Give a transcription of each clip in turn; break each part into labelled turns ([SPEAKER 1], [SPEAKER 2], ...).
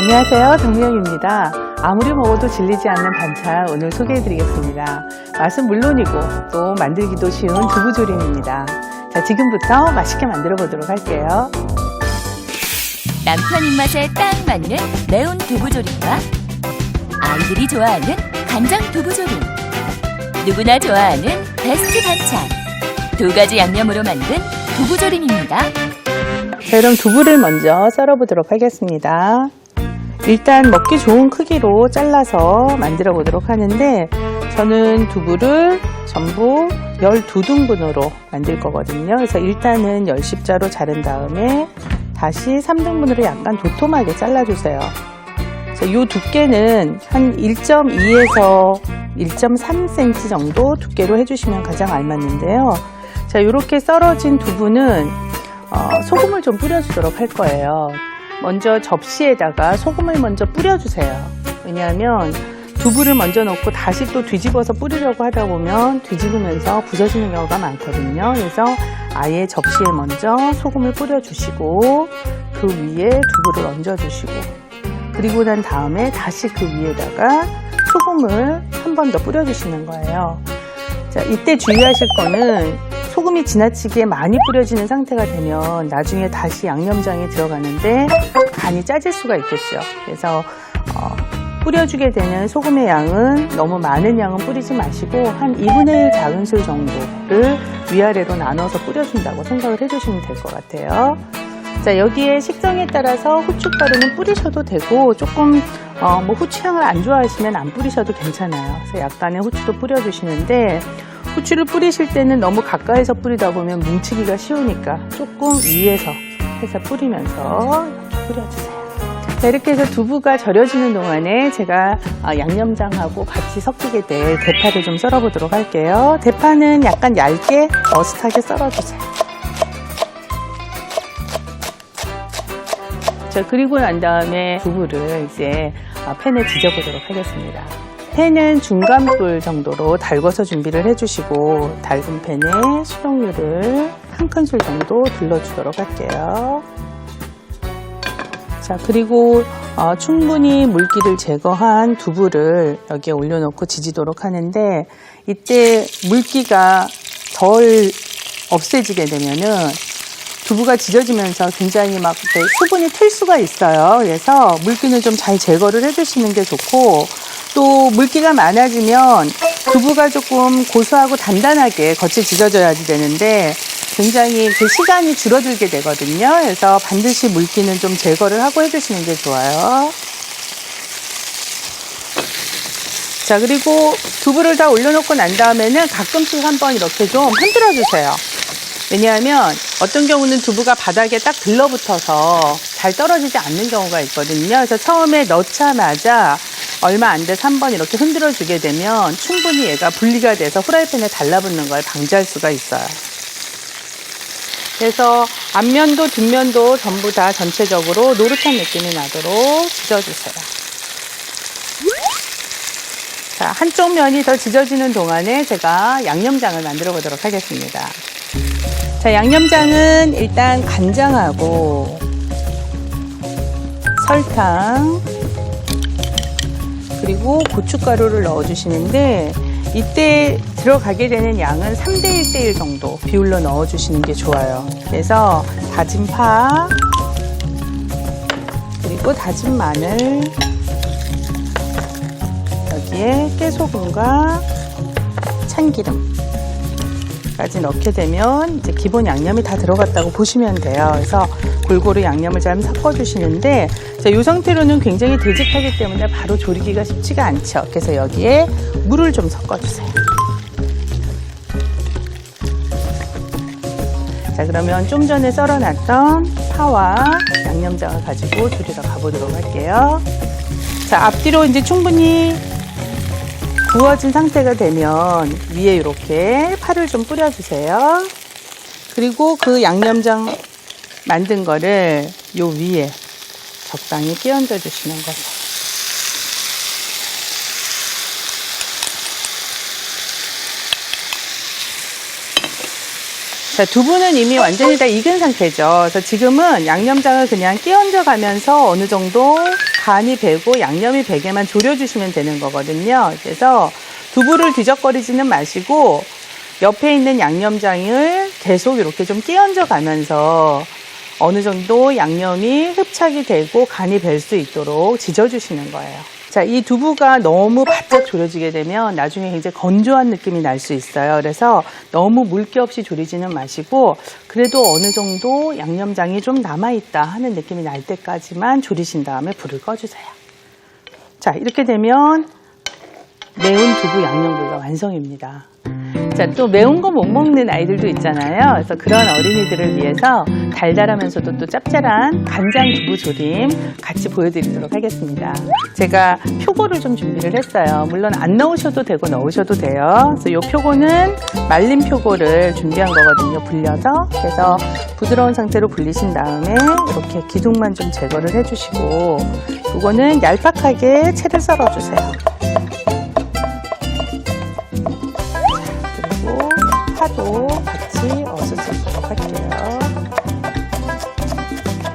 [SPEAKER 1] 안녕하세요, 정미영입니다. 아무리 먹어도 질리지 않는 반찬 오늘 소개해드리겠습니다. 맛은 물론이고 또 만들기도 쉬운 두부조림입니다. 자, 지금부터 맛있게 만들어 보도록 할게요.
[SPEAKER 2] 남편 입맛에 딱 맞는 매운 두부조림과 아이들이 좋아하는 간장 두부조림, 누구나 좋아하는 베스트 반찬, 두 가지 양념으로 만든 두부조림입니다.
[SPEAKER 1] 자, 그럼 두부를 먼저 썰어보도록 하겠습니다. 일단 먹기 좋은 크기로 잘라서 만들어 보도록 하는데, 저는 두부를 전부 12등분으로 만들 거거든요. 그래서 일단은 10십자로 자른 다음에 다시 3등분으로 약간 도톰하게 잘라주세요. 이 두께는 한 1.2에서 1.3cm 정도 두께로 해주시면 가장 알맞는데요. 자, 이렇게 썰어진 두부는 소금을 좀 뿌려주도록 할 거예요. 먼저 접시에다가 소금을 먼저 뿌려주세요. 왜냐하면 두부를 먼저 넣고 다시 또 뒤집어서 뿌리려고 하다 보면 뒤집으면서 부서지는 경우가 많거든요. 그래서 아예 접시에 먼저 소금을 뿌려주시고 그 위에 두부를 얹어주시고, 그리고 난 다음에 다시 그 위에다가 소금을 한 번 더 뿌려주시는 거예요. 자, 이때 주의하실 거는 소금이 지나치게 많이 뿌려지는 상태가 되면 나중에 다시 양념장에 들어가는데 간이 짜질 수가 있겠죠. 그래서 뿌려주게 되는 소금의 양은 너무 많은 양은 뿌리지 마시고 한 2분의 1 작은술 정도를 위아래로 나눠서 뿌려준다고 생각을 해주시면 될 것 같아요. 자, 여기에 식성에 따라서 후춧가루는 뿌리셔도 되고, 조금 후추향을 안 좋아하시면 안 뿌리셔도 괜찮아요. 그래서 약간의 후추도 뿌려주시는데, 후추를 뿌리실 때는 너무 가까이서 뿌리다 보면 뭉치기가 쉬우니까 조금 위에서 해서 뿌리면서 이렇게 뿌려주세요. 자, 이렇게 해서 두부가 절여지는 동안에 제가 양념장하고 같이 섞이게 될 대파를 좀 썰어보도록 할게요. 대파는 약간 얇게 머슷하게 썰어주세요. 자, 그리고 난 다음에 두부를 이제 팬에 지져보도록 하겠습니다. 팬은 중간불 정도로 달궈서 준비를 해주시고, 달군 팬에 식용유를 1큰술 정도 둘러주도록 할게요. 자, 그리고 충분히 물기를 제거한 두부를 여기에 올려놓고 지지도록 하는데, 이때 물기가 덜 없애지게 되면은 두부가 지져지면서 굉장히 막 수분이 튈 수가 있어요. 그래서 물기는 좀 잘 제거를 해주시는 게 좋고, 또 물기가 많아지면 두부가 조금 고소하고 단단하게 겉이 지져져야지 되는데 굉장히 그 시간이 줄어들게 되거든요. 그래서 반드시 물기는 좀 제거를 하고 해주시는 게 좋아요. 자, 그리고 두부를 다 올려놓고 난 다음에는 가끔씩 한번 이렇게 좀 흔들어 주세요. 왜냐하면 어떤 경우는 두부가 바닥에 딱 들러붙어서 잘 떨어지지 않는 경우가 있거든요. 그래서 처음에 넣자마자 얼마 안 돼서 한번 이렇게 흔들어 주게 되면 충분히 얘가 분리가 돼서 후라이팬에 달라붙는 걸 방지할 수가 있어요. 그래서 앞면도 뒷면도 전부 다 전체적으로 노릇한 느낌이 나도록 지져주세요. 자, 한쪽 면이 더 지져지는 동안에 제가 양념장을 만들어 보도록 하겠습니다. 자, 양념장은 일단 간장하고 설탕, 그리고 고춧가루를 넣어주시는데, 이때 들어가게 되는 양은 3대 1대1 정도 비율로 넣어주시는 게 좋아요. 그래서 다진 파, 그리고 다진 마늘, 여기에 깨소금과 참기름 까지 넣게 되면 이제 기본 양념이 다 들어갔다고 보시면 돼요. 그래서 골고루 양념을 잘 섞어주시는데, 자, 이 상태로는 굉장히 되직하기 때문에 바로 조리기가 쉽지가 않죠. 그래서 여기에 물을 좀 섞어주세요. 자, 그러면 좀 전에 썰어놨던 파와 양념장을 가지고 조리러 가보도록 할게요. 자, 앞뒤로 이제 충분히 구워진 상태가 되면 위에 이렇게 파를 좀 뿌려주세요. 그리고 그 양념장 만든 거를 요 위에 적당히 끼얹어 주시는 거죠. 자, 두부는 이미 완전히 다 익은 상태죠. 그래서 지금은 양념장을 그냥 끼얹어 가면서 어느 정도 간이 배고 양념이 배게만 졸여주시면 되는 거거든요. 그래서 두부를 뒤적거리지는 마시고 옆에 있는 양념장을 계속 이렇게 좀 끼얹어 가면서 어느 정도 양념이 흡착이 되고 간이 벨 수 있도록 지져주시는 거예요. 자, 이 두부가 너무 바짝 졸여지게 되면 나중에 굉장히 건조한 느낌이 날 수 있어요. 그래서 너무 물기 없이 졸이지는 마시고 그래도 어느 정도 양념장이 좀 남아있다 하는 느낌이 날 때까지만 졸이신 다음에 불을 꺼주세요. 자, 이렇게 되면 매운 두부 양념구이가 완성입니다. 자, 또 매운 거 못 먹는 아이들도 있잖아요. 그래서 그런 어린이들을 위해서 달달하면서도 또 짭짤한 간장 두부 조림 같이 보여드리도록 하겠습니다. 제가 표고를 좀 준비를 했어요. 물론 안 넣으셔도 되고 넣으셔도 돼요. 그래서 이 표고는 말린 표고를 준비한 거거든요. 불려서. 그래서 부드러운 상태로 불리신 다음에 이렇게 기둥만 좀 제거를 해주시고 이거는 얄팍하게 채를 썰어주세요. 파도 같이 어슷썰도록 할게요.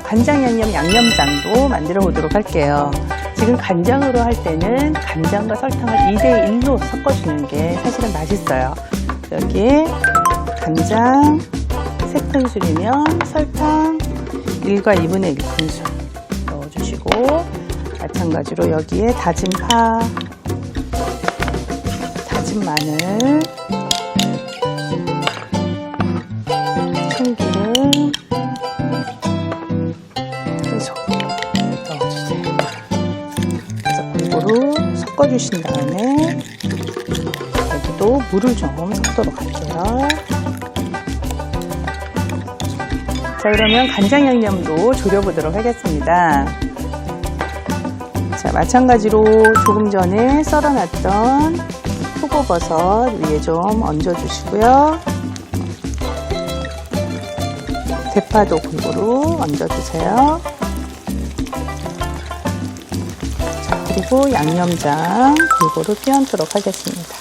[SPEAKER 1] 간장 양념 양념장도 만들어 보도록 할게요. 지금 간장으로 할 때는 간장과 설탕을 2대1로 섞어주는 게 사실은 맛있어요. 여기에 간장 3큰술이면 설탕 1과 2분의 1큰술 넣어주시고 마찬가지로 여기에 다진 파, 다진 마늘, 참기름, 소금 넣어주세요. 그래서 골고루 섞어주신 다음에 여기도 물을 좀 섞도록 할게요. 자, 그러면 간장 양념도 졸여보도록 하겠습니다. 자, 마찬가지로 조금 전에 썰어놨던 표고버섯 위에 좀 얹어주시고요. 대파도 골고루 얹어주세요. 자, 그리고 양념장 골고루 끼얹도록 하겠습니다.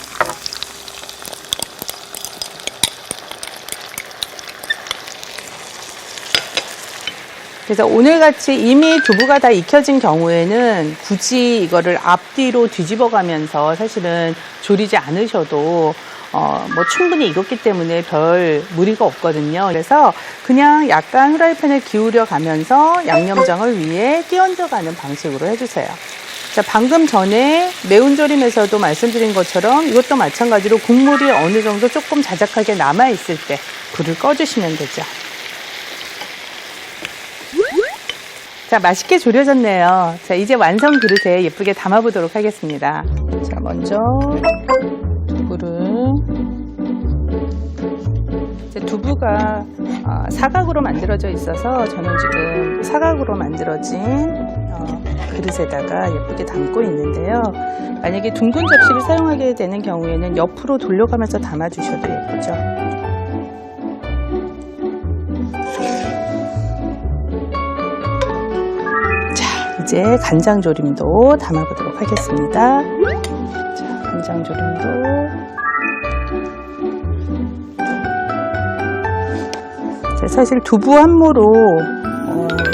[SPEAKER 1] 그래서 오늘같이 이미 두부가 다 익혀진 경우에는 굳이 이거를 앞뒤로 뒤집어 가면서 사실은 졸이지 않으셔도 뭐 충분히 익었기 때문에 별 무리가 없거든요. 그래서 그냥 약간 후라이팬을 기울여 가면서 양념장을 위에 끼얹어 가는 방식으로 해주세요. 자, 방금 전에 매운 조림에서도 말씀드린 것처럼 이것도 마찬가지로 국물이 어느 정도 조금 자작하게 남아 있을 때 불을 꺼주시면 되죠. 자, 맛있게 졸여졌네요. 자, 이제 완성 그릇에 예쁘게 담아보도록 하겠습니다. 자, 먼저 두부를, 두부가 사각으로 만들어져 있어서 저는 지금 사각으로 만들어진 그릇에다가 예쁘게 담고 있는데요. 만약에 둥근 접시를 사용하게 되는 경우에는 옆으로 돌려가면서 담아주셔도 예쁘죠. 이제 간장조림도 담아보도록 하겠습니다. 자, 간장조림도 사실 두부 한 모로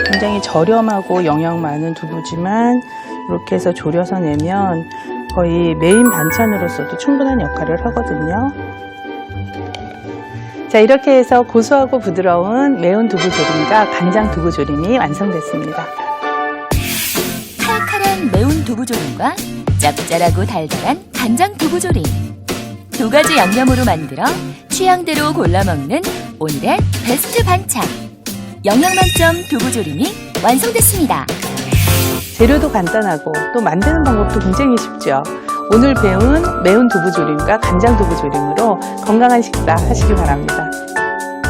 [SPEAKER 1] 굉장히 저렴하고 영양 많은 두부지만 이렇게 해서 졸여서 내면 거의 메인 반찬으로서도 충분한 역할을 하거든요. 자, 이렇게 해서 고소하고 부드러운 매운 두부조림과 간장 두부조림이 완성됐습니다.
[SPEAKER 2] 칼칼한 매운 두부조림과 짭짤하고 달달한 간장 두부조림. 두 가지 양념으로 만들어 취향대로 골라 먹는 오늘의 베스트 반찬. 영양만점 두부조림이 완성됐습니다.
[SPEAKER 1] 재료도 간단하고 또 만드는 방법도 굉장히 쉽죠. 오늘 배운 매운 두부조림과 간장 두부조림으로 건강한 식사 하시기 바랍니다.